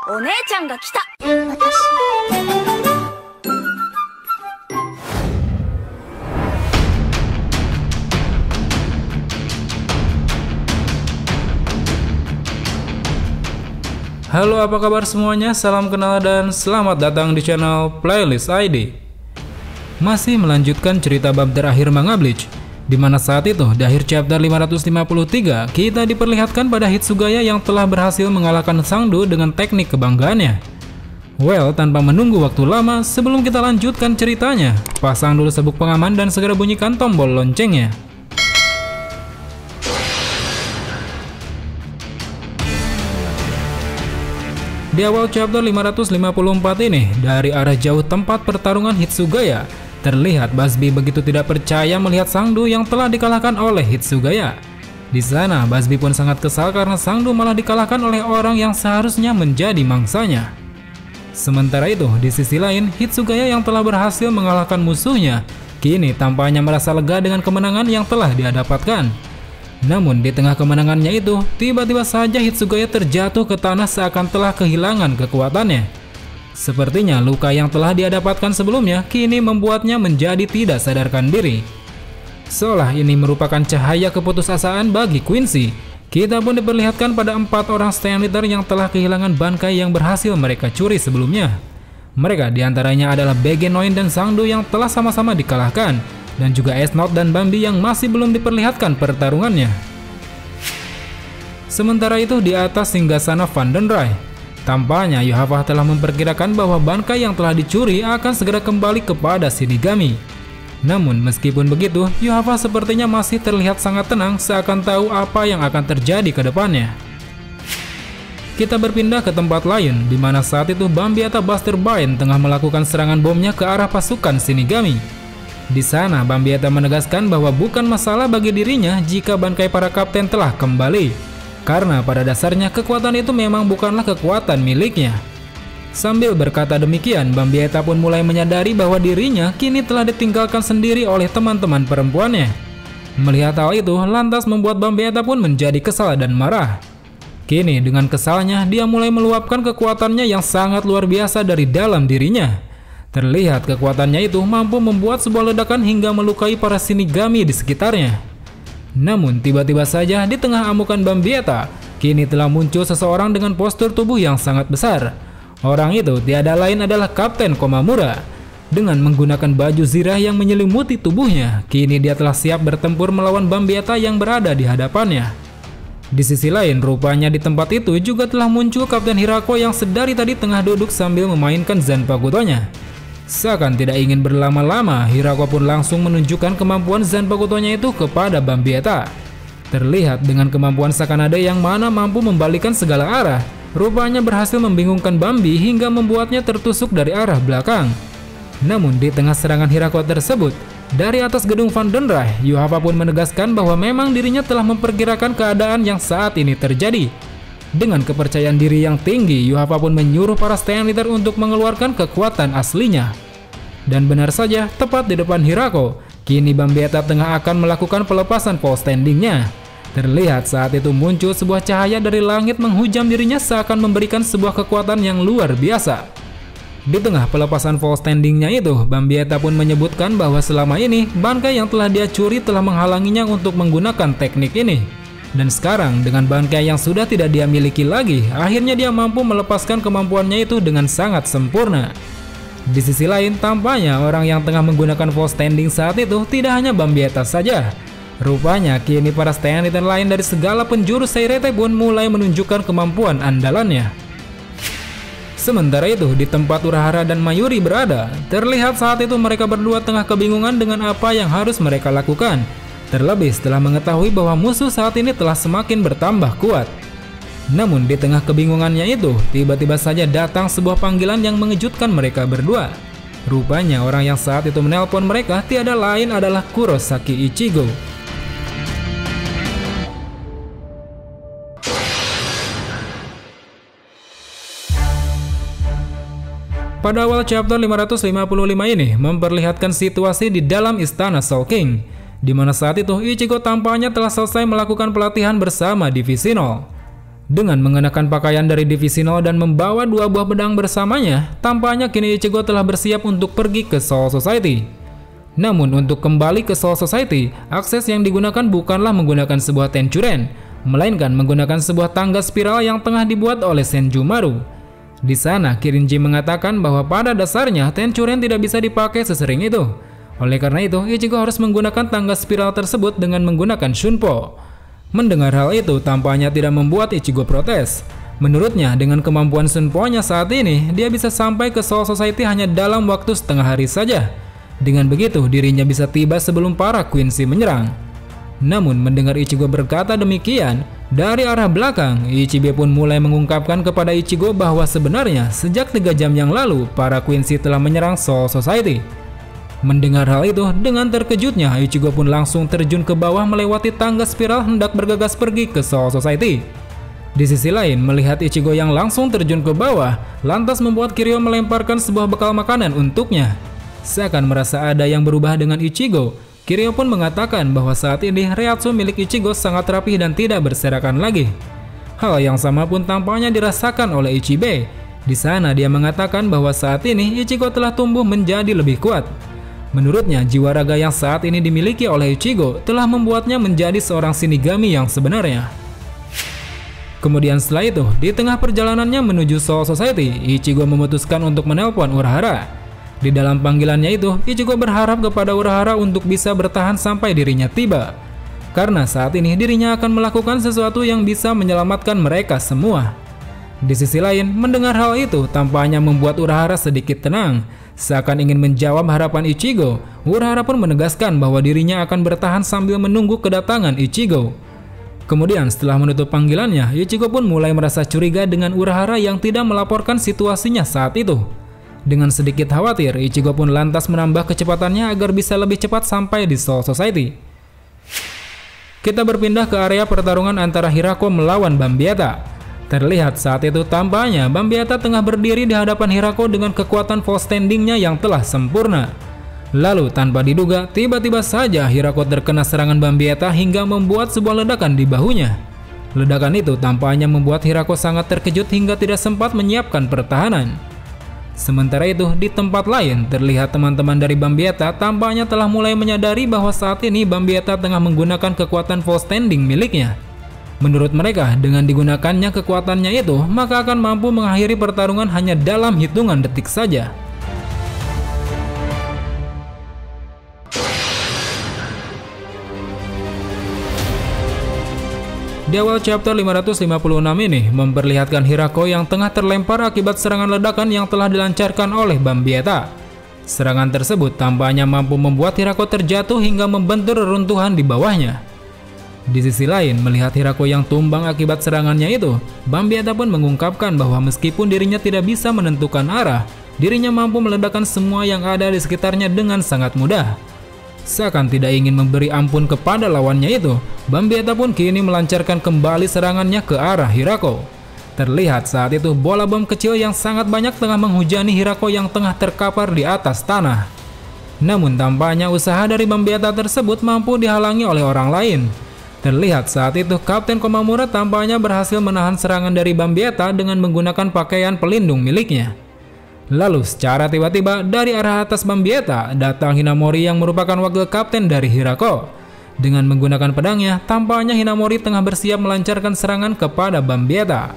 お姉ちゃんが来た。Halo, apa kabar semuanya? Salam kenal dan selamat datang di channel Playlist ID. Masih melanjutkan cerita bab terakhir manga Bleach, di mana saat itu di akhir chapter 553 kita diperlihatkan pada Hitsugaya yang telah berhasil mengalahkan Sangdo dengan teknik kebanggaannya. Well, tanpa menunggu waktu lama, sebelum kita lanjutkan ceritanya, pasang dulu sabuk pengaman dan segera bunyikan tombol loncengnya. Di awal chapter 554 ini, dari arah jauh tempat pertarungan Hitsugaya, terlihat Basbi begitu tidak percaya melihat Sangdo yang telah dikalahkan oleh Hitsugaya. Di sana, Basbi pun sangat kesal karena Sangdo malah dikalahkan oleh orang yang seharusnya menjadi mangsanya. Sementara itu, di sisi lain, Hitsugaya yang telah berhasil mengalahkan musuhnya, kini tampaknya merasa lega dengan kemenangan yang telah dia dapatkan. Namun di tengah kemenangannya itu, tiba-tiba saja Hitsugaya terjatuh ke tanah seakan telah kehilangan kekuatannya. Sepertinya luka yang telah dia dapatkan sebelumnya kini membuatnya menjadi tidak sadarkan diri. Seolah ini merupakan cahaya keputusasaan bagi Quincy. Kita pun diperlihatkan pada 4 orang stand leader yang telah kehilangan bangkai yang berhasil mereka curi sebelumnya. Mereka diantaranya adalah BG Noin dan Sangdo yang telah sama-sama dikalahkan, dan juga S-Note dan Bambi yang masih belum diperlihatkan pertarungannya. Sementara itu di atas singgasana Vandenrai, tampaknya Yuhava telah memperkirakan bahwa bangkai yang telah dicuri akan segera kembali kepada Shinigami. Namun meskipun begitu, Yuhava sepertinya masih terlihat sangat tenang seakan tahu apa yang akan terjadi ke depannya. Kita berpindah ke tempat lain, di mana saat itu Bambiata Buster Bine tengah melakukan serangan bomnya ke arah pasukan Shinigami. Di sana, Bambiata menegaskan bahwa bukan masalah bagi dirinya jika bangkai para kapten telah kembali, karena pada dasarnya kekuatan itu memang bukanlah kekuatan miliknya. Sambil berkata demikian, Bambiata pun mulai menyadari bahwa dirinya kini telah ditinggalkan sendiri oleh teman-teman perempuannya. Melihat hal itu, lantas membuat Bambiata pun menjadi kesal dan marah. Kini dengan kesalnya, dia mulai meluapkan kekuatannya yang sangat luar biasa dari dalam dirinya. Terlihat kekuatannya itu mampu membuat sebuah ledakan hingga melukai para Shinigami di sekitarnya. Namun tiba-tiba saja di tengah amukan Bambiata, kini telah muncul seseorang dengan postur tubuh yang sangat besar. Orang itu tiada lain adalah Kapten Komamura. Dengan menggunakan baju zirah yang menyelimuti tubuhnya, kini dia telah siap bertempur melawan Bambiata yang berada di hadapannya. Di sisi lain, rupanya di tempat itu juga telah muncul Kapten Hirako yang sedari tadi tengah duduk sambil memainkan Zanpakutonya. Seakan tidak ingin berlama-lama, Hirako pun langsung menunjukkan kemampuan Zanpakutonya itu kepada Bambiata. Terlihat dengan kemampuan Sakanade yang mana mampu membalikan segala arah, rupanya berhasil membingungkan Bambi hingga membuatnya tertusuk dari arah belakang. Namun di tengah serangan Hirako tersebut, dari atas gedung Vandenrai, Yuhava pun menegaskan bahwa memang dirinya telah memperkirakan keadaan yang saat ini terjadi. Dengan kepercayaan diri yang tinggi, Yuhava pun menyuruh para stand leader untuk mengeluarkan kekuatan aslinya. Dan benar saja, tepat di depan Hirako, kini Bambiata tengah akan melakukan pelepasan pole standingnya. Terlihat saat itu muncul sebuah cahaya dari langit menghujam dirinya seakan memberikan sebuah kekuatan yang luar biasa. Di tengah pelepasan pole standingnya itu, Bambiata pun menyebutkan bahwa selama ini bangkai yang telah dia curi telah menghalanginya untuk menggunakan teknik ini. Dan sekarang dengan bangkai yang sudah tidak dia miliki lagi, akhirnya dia mampu melepaskan kemampuannya itu dengan sangat sempurna. Di sisi lain, tampaknya orang yang tengah menggunakan pole standing saat itu tidak hanya Bambiata saja. Rupanya kini para stand leader lain dari segala penjuru Seirete pun mulai menunjukkan kemampuan andalannya. Sementara itu, di tempat Urahara dan Mayuri berada, terlihat saat itu mereka berdua tengah kebingungan dengan apa yang harus mereka lakukan. Terlebih setelah mengetahui bahwa musuh saat ini telah semakin bertambah kuat. Namun di tengah kebingungannya itu, tiba-tiba saja datang sebuah panggilan yang mengejutkan mereka berdua. Rupanya orang yang saat itu menelpon mereka tiada lain adalah Kurosaki Ichigo. Pada awal chapter 555 ini memperlihatkan situasi di dalam istana Soul King, di mana saat itu Ichigo tampaknya telah selesai melakukan pelatihan bersama Divisi 0. Dengan mengenakan pakaian dari divisi 0 dan membawa 2 buah pedang bersamanya, tampaknya kini Ichigo telah bersiap untuk pergi ke Soul Society. Namun untuk kembali ke Soul Society, akses yang digunakan bukanlah menggunakan sebuah Tenchuren, melainkan menggunakan sebuah tangga spiral yang tengah dibuat oleh Senjumaru. Di sana, Kirinji mengatakan bahwa pada dasarnya Tenchuren tidak bisa dipakai sesering itu. Oleh karena itu, Ichigo harus menggunakan tangga spiral tersebut dengan menggunakan Shunpo. Mendengar hal itu tampaknya tidak membuat Ichigo protes. Menurutnya, dengan kemampuan Shunpo-nya saat ini, dia bisa sampai ke Soul Society hanya dalam waktu setengah hari saja. Dengan begitu, dirinya bisa tiba sebelum para Quincy menyerang. Namun, mendengar Ichigo berkata demikian, dari arah belakang, Ichibe pun mulai mengungkapkan kepada Ichigo bahwa sebenarnya sejak 3 jam yang lalu, para Quincy telah menyerang Soul Society. Mendengar hal itu, dengan terkejutnya Ichigo pun langsung terjun ke bawah melewati tangga spiral hendak bergegas pergi ke Soul Society. Di sisi lain, melihat Ichigo yang langsung terjun ke bawah, lantas membuat Kiryu melemparkan sebuah bekal makanan untuknya. Seakan merasa ada yang berubah dengan Ichigo, Kiryu pun mengatakan bahwa saat ini Reiatsu milik Ichigo sangat rapih dan tidak berserakan lagi. Hal yang sama pun tampaknya dirasakan oleh Ichibe. Di sana dia mengatakan bahwa saat ini Ichigo telah tumbuh menjadi lebih kuat. Menurutnya, jiwa raga yang saat ini dimiliki oleh Ichigo telah membuatnya menjadi seorang Shinigami yang sebenarnya. Kemudian setelah itu, di tengah perjalanannya menuju Soul Society, Ichigo memutuskan untuk menelpon Urahara. Di dalam panggilannya itu, Ichigo berharap kepada Urahara untuk bisa bertahan sampai dirinya tiba. Karena saat ini dirinya akan melakukan sesuatu yang bisa menyelamatkan mereka semua. Di sisi lain, mendengar hal itu tampaknya membuat Urahara sedikit tenang. Seakan ingin menjawab harapan Ichigo, Urahara pun menegaskan bahwa dirinya akan bertahan sambil menunggu kedatangan Ichigo. Kemudian setelah menutup panggilannya, Ichigo pun mulai merasa curiga dengan Urahara yang tidak melaporkan situasinya saat itu. Dengan sedikit khawatir, Ichigo pun lantas menambah kecepatannya agar bisa lebih cepat sampai di Soul Society. Kita berpindah ke area pertarungan antara Hirako melawan Bambieta. Terlihat saat itu tampaknya Bambieta tengah berdiri di hadapan Hirako dengan kekuatan full standingnya yang telah sempurna. Lalu tanpa diduga, tiba-tiba saja Hirako terkena serangan Bambieta hingga membuat sebuah ledakan di bahunya. Ledakan itu tampaknya membuat Hirako sangat terkejut hingga tidak sempat menyiapkan pertahanan. Sementara itu, di tempat lain terlihat teman-teman dari Bambieta tampaknya telah mulai menyadari bahwa saat ini Bambieta tengah menggunakan kekuatan full standing miliknya. Menurut mereka, dengan digunakannya kekuatannya itu, maka akan mampu mengakhiri pertarungan hanya dalam hitungan detik saja. Di awal chapter 556 ini, memperlihatkan Hirako yang tengah terlempar akibat serangan ledakan yang telah dilancarkan oleh Bambieta. Serangan tersebut tampaknya mampu membuat Hirako terjatuh hingga membentur reruntuhan di bawahnya. Di sisi lain, melihat Hirako yang tumbang akibat serangannya itu, Bambieta pun mengungkapkan bahwa meskipun dirinya tidak bisa menentukan arah, dirinya mampu meledakkan semua yang ada di sekitarnya dengan sangat mudah. Seakan tidak ingin memberi ampun kepada lawannya itu, Bambieta pun kini melancarkan kembali serangannya ke arah Hirako. Terlihat saat itu bola bom kecil yang sangat banyak tengah menghujani Hirako yang tengah terkapar di atas tanah. Namun tampaknya usaha dari Bambieta tersebut mampu dihalangi oleh orang lain. Terlihat saat itu Kapten Komamura tampaknya berhasil menahan serangan dari Bambieta dengan menggunakan pakaian pelindung miliknya. Lalu secara tiba-tiba dari arah atas Bambieta datang Hinamori yang merupakan wakil kapten dari Hirako. Dengan menggunakan pedangnya, tampaknya Hinamori tengah bersiap melancarkan serangan kepada Bambieta.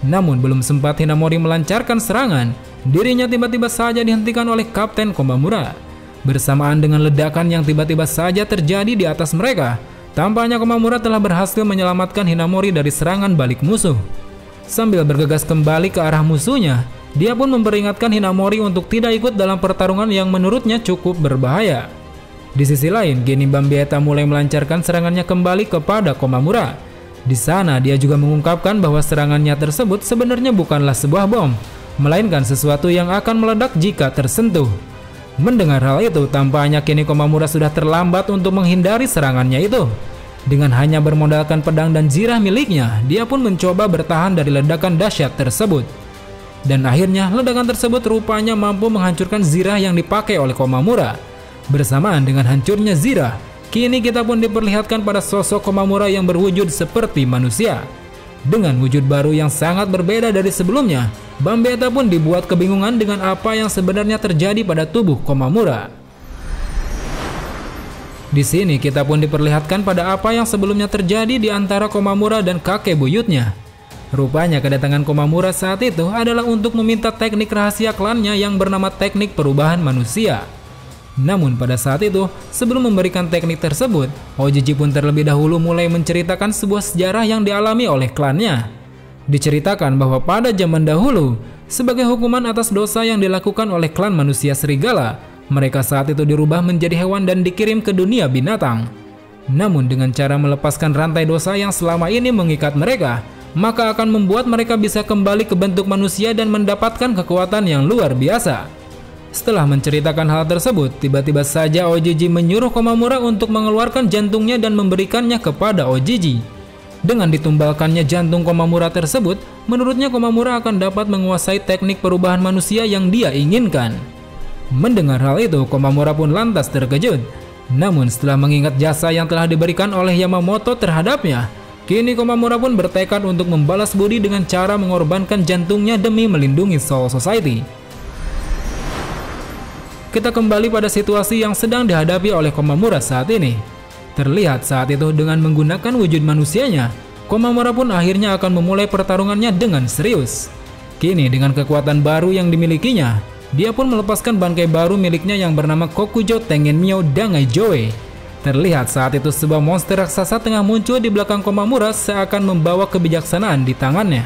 Namun belum sempat Hinamori melancarkan serangan, dirinya tiba-tiba saja dihentikan oleh Kapten Komamura. Bersamaan dengan ledakan yang tiba-tiba saja terjadi di atas mereka, tampaknya Komamura telah berhasil menyelamatkan Hinamori dari serangan balik musuh. Sambil bergegas kembali ke arah musuhnya, dia pun memperingatkan Hinamori untuk tidak ikut dalam pertarungan yang menurutnya cukup berbahaya. Di sisi lain, kini Bambieta mulai melancarkan serangannya kembali kepada Komamura. Di sana dia juga mengungkapkan bahwa serangannya tersebut sebenarnya bukanlah sebuah bom, melainkan sesuatu yang akan meledak jika tersentuh. Mendengar hal itu, tampaknya kini Komamura sudah terlambat untuk menghindari serangannya itu. Dengan hanya bermodalkan pedang dan zirah miliknya, dia pun mencoba bertahan dari ledakan dahsyat tersebut. Dan akhirnya ledakan tersebut rupanya mampu menghancurkan zirah yang dipakai oleh Komamura. Bersamaan dengan hancurnya zirah, kini kita pun diperlihatkan pada sosok Komamura yang berwujud seperti manusia. Dengan wujud baru yang sangat berbeda dari sebelumnya, Bambieta pun dibuat kebingungan dengan apa yang sebenarnya terjadi pada tubuh Komamura. Di sini kita pun diperlihatkan pada apa yang sebelumnya terjadi di antara Komamura dan kakek buyutnya. Rupanya kedatangan Komamura saat itu adalah untuk meminta teknik rahasia klannya yang bernama teknik perubahan manusia. Namun pada saat itu, sebelum memberikan teknik tersebut, Ojiji pun terlebih dahulu mulai menceritakan sebuah sejarah yang dialami oleh klannya. Diceritakan bahwa pada zaman dahulu, sebagai hukuman atas dosa yang dilakukan oleh klan manusia serigala, mereka saat itu dirubah menjadi hewan dan dikirim ke dunia binatang. Namun dengan cara melepaskan rantai dosa yang selama ini mengikat mereka, maka akan membuat mereka bisa kembali ke bentuk manusia dan mendapatkan kekuatan yang luar biasa. Setelah menceritakan hal tersebut, tiba-tiba saja Ojiji menyuruh Komamura untuk mengeluarkan jantungnya dan memberikannya kepada Ojiji. Dengan ditumbalkannya jantung Komamura tersebut, menurutnya Komamura akan dapat menguasai teknik perubahan manusia yang dia inginkan. Mendengar hal itu, Komamura pun lantas terkejut. Namun setelah mengingat jasa yang telah diberikan oleh Yamamoto terhadapnya, kini Komamura pun bertekad untuk membalas budi dengan cara mengorbankan jantungnya demi melindungi Soul Society. Kita kembali pada situasi yang sedang dihadapi oleh Komamura saat ini. Terlihat saat itu dengan menggunakan wujud manusianya, Komamura pun akhirnya akan memulai pertarungannya dengan serius. Kini dengan kekuatan baru yang dimilikinya, dia pun melepaskan bangkai baru miliknya yang bernama Kokujo Tengenmyo Dangai Joe. Terlihat saat itu sebuah monster raksasa tengah muncul di belakang Komamura seakan membawa kebijaksanaan di tangannya.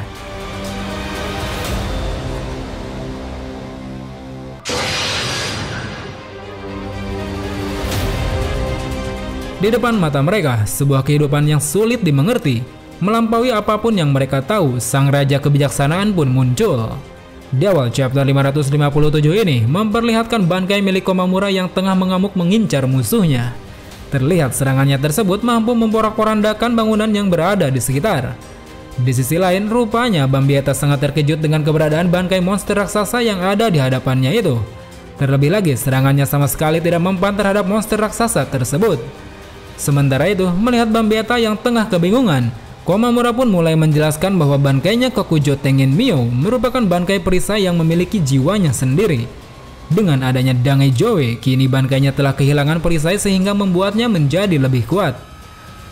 Di depan mata mereka, sebuah kehidupan yang sulit dimengerti, melampaui apapun yang mereka tahu, sang raja kebijaksanaan pun muncul. Di awal chapter 557 ini, memperlihatkan bangkai milik Komamura yang tengah mengamuk mengincar musuhnya. Terlihat serangannya tersebut mampu memporak-porandakan bangunan yang berada di sekitar. Di sisi lain, rupanya Bambieta sangat terkejut dengan keberadaan bangkai monster raksasa yang ada di hadapannya itu. Terlebih lagi, serangannya sama sekali tidak mempan terhadap monster raksasa tersebut. Sementara itu, melihat Bambieta yang tengah kebingungan, Komamura pun mulai menjelaskan bahwa bangkainya Kokujo Tengenmyo merupakan bangkai perisai yang memiliki jiwanya sendiri. Dengan adanya Dangai Joe, kini bangkainya telah kehilangan perisai sehingga membuatnya menjadi lebih kuat.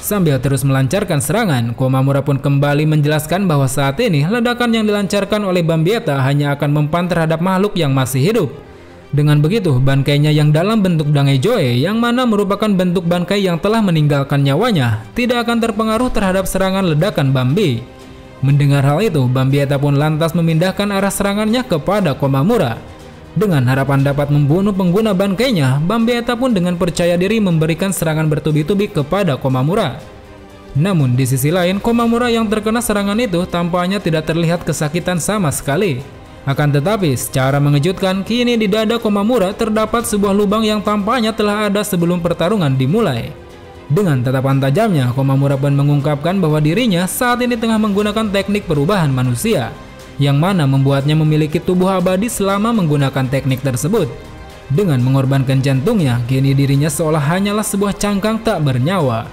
Sambil terus melancarkan serangan, Komamura pun kembali menjelaskan bahwa saat ini ledakan yang dilancarkan oleh Bambieta hanya akan mempan terhadap makhluk yang masih hidup. Dengan begitu, bangkainya yang dalam bentuk Dangai Joe, yang mana merupakan bentuk bangkai yang telah meninggalkan nyawanya, tidak akan terpengaruh terhadap serangan ledakan Bambi. Mendengar hal itu, Bambieta pun lantas memindahkan arah serangannya kepada Komamura. Dengan harapan dapat membunuh pengguna bangkainya, Bambieta pun dengan percaya diri memberikan serangan bertubi-tubi kepada Komamura. Namun di sisi lain, Komamura yang terkena serangan itu tampaknya tidak terlihat kesakitan sama sekali. Akan tetapi, secara mengejutkan, kini di dada Komamura terdapat sebuah lubang yang tampaknya telah ada sebelum pertarungan dimulai. Dengan tatapan tajamnya, Komamura pun mengungkapkan bahwa dirinya saat ini tengah menggunakan teknik perubahan manusia, yang mana membuatnya memiliki tubuh abadi selama menggunakan teknik tersebut. Dengan mengorbankan jantungnya, kini dirinya seolah hanyalah sebuah cangkang tak bernyawa.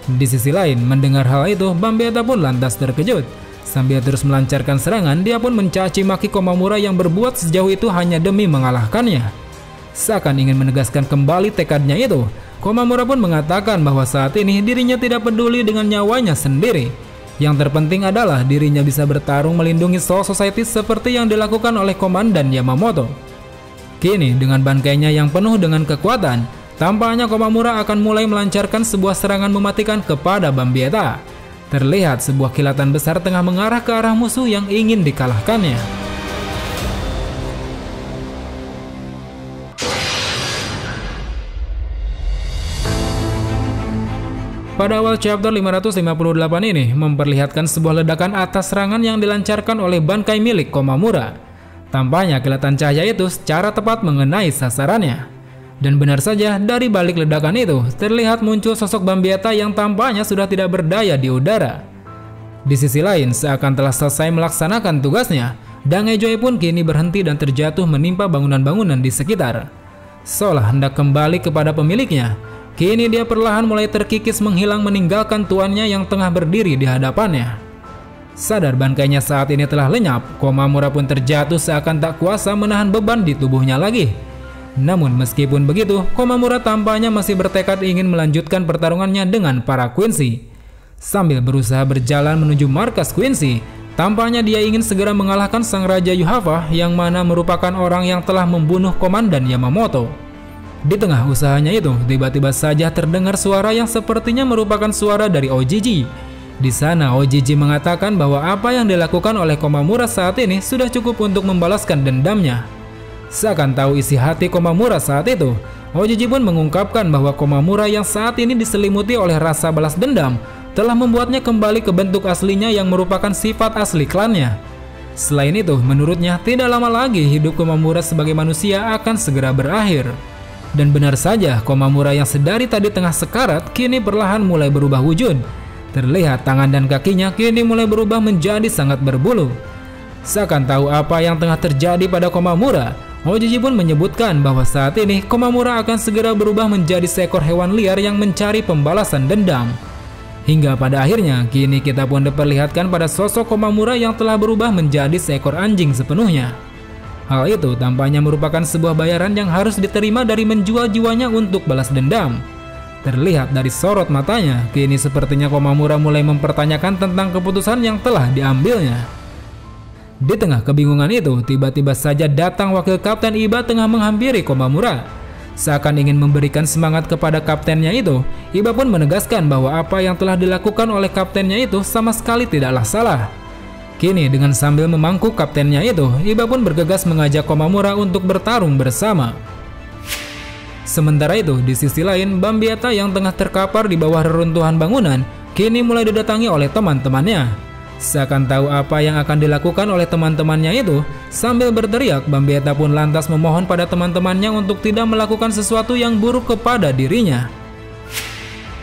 Di sisi lain, mendengar hal itu, Bambieta pun lantas terkejut. Sambil terus melancarkan serangan, dia pun mencaci maki Komamura yang berbuat sejauh itu hanya demi mengalahkannya. Seakan ingin menegaskan kembali tekadnya itu, Komamura pun mengatakan bahwa saat ini dirinya tidak peduli dengan nyawanya sendiri. Yang terpenting adalah dirinya bisa bertarung melindungi Soul Society seperti yang dilakukan oleh Komandan Yamamoto. Kini dengan bangkainya yang penuh dengan kekuatan, tampaknya Komamura akan mulai melancarkan sebuah serangan mematikan kepada Bambieta. Terlihat sebuah kilatan besar tengah mengarah ke arah musuh yang ingin dikalahkannya. Pada awal chapter 558 ini memperlihatkan sebuah ledakan atas serangan yang dilancarkan oleh bangkai milik Komamura. Tampaknya kilatan cahaya itu secara tepat mengenai sasarannya. Dan benar saja, dari balik ledakan itu terlihat muncul sosok Bambieta yang tampaknya sudah tidak berdaya di udara. Di sisi lain, seakan telah selesai melaksanakan tugasnya, Dangai Joe pun kini berhenti dan terjatuh menimpa bangunan-bangunan di sekitar. Seolah hendak kembali kepada pemiliknya, kini dia perlahan mulai terkikis menghilang meninggalkan tuannya yang tengah berdiri di hadapannya. Sadar bankainya saat ini telah lenyap, Komamura pun terjatuh seakan tak kuasa menahan beban di tubuhnya lagi. Namun meskipun begitu, Komamura tampaknya masih bertekad ingin melanjutkan pertarungannya dengan para Quincy. Sambil berusaha berjalan menuju markas Quincy, tampaknya dia ingin segera mengalahkan sang Raja Yuhava yang mana merupakan orang yang telah membunuh Komandan Yamamoto. Di tengah usahanya itu, tiba-tiba saja terdengar suara yang sepertinya merupakan suara dari Ojiji. Di sana Ojiji mengatakan bahwa apa yang dilakukan oleh Komamura saat ini sudah cukup untuk membalaskan dendamnya. Seakan tahu isi hati Komamura saat itu, Ojiji pun mengungkapkan bahwa Komamura yang saat ini diselimuti oleh rasa balas dendam telah membuatnya kembali ke bentuk aslinya yang merupakan sifat asli klannya. Selain itu, menurutnya tidak lama lagi hidup Komamura sebagai manusia akan segera berakhir. Dan benar saja, Komamura yang sedari tadi tengah sekarat kini perlahan mulai berubah wujud. Terlihat tangan dan kakinya kini mulai berubah menjadi sangat berbulu. Seakan tahu apa yang tengah terjadi pada Komamura, Ojiji pun menyebutkan bahwa saat ini Komamura akan segera berubah menjadi seekor hewan liar yang mencari pembalasan dendam. Hingga pada akhirnya, kini kita pun diperlihatkan pada sosok Komamura yang telah berubah menjadi seekor anjing sepenuhnya. Hal itu tampaknya merupakan sebuah bayaran yang harus diterima dari menjual jiwanya untuk balas dendam. Terlihat dari sorot matanya, kini sepertinya Komamura mulai mempertanyakan tentang keputusan yang telah diambilnya. Di tengah kebingungan itu, tiba-tiba saja datang wakil kapten Iba tengah menghampiri Komamura. Seakan ingin memberikan semangat kepada kaptennya itu, Iba pun menegaskan bahwa apa yang telah dilakukan oleh kaptennya itu sama sekali tidaklah salah. Kini dengan sambil memangku kaptennya itu, Iba pun bergegas mengajak Komamura untuk bertarung bersama. Sementara itu, di sisi lain, Bambieta yang tengah terkapar di bawah reruntuhan bangunan, kini mulai didatangi oleh teman-temannya. Seakan tahu apa yang akan dilakukan oleh teman-temannya itu, sambil berteriak, Bambieta pun lantas memohon pada teman-temannya untuk tidak melakukan sesuatu yang buruk kepada dirinya.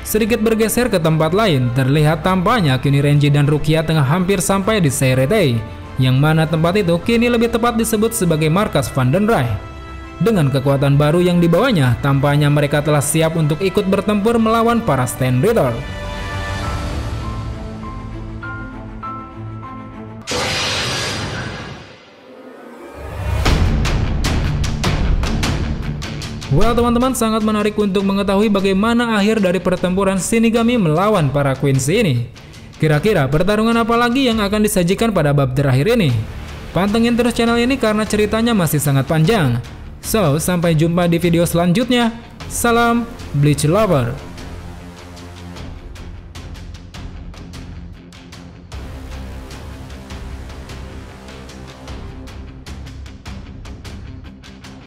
Sedikit bergeser ke tempat lain, terlihat tampaknya kini Renji dan Rukia tengah hampir sampai di Seiretei, yang mana tempat itu kini lebih tepat disebut sebagai markas Vandenrai. Dengan kekuatan baru yang dibawanya, tampaknya mereka telah siap untuk ikut bertempur melawan para Stand Riddle. Well teman-teman, sangat menarik untuk mengetahui bagaimana akhir dari pertempuran Shinigami melawan para Quincy ini. Kira-kira pertarungan apa lagi yang akan disajikan pada bab terakhir ini? Pantengin terus channel ini karena ceritanya masih sangat panjang. So, sampai jumpa di video selanjutnya. Salam Bleach Lover.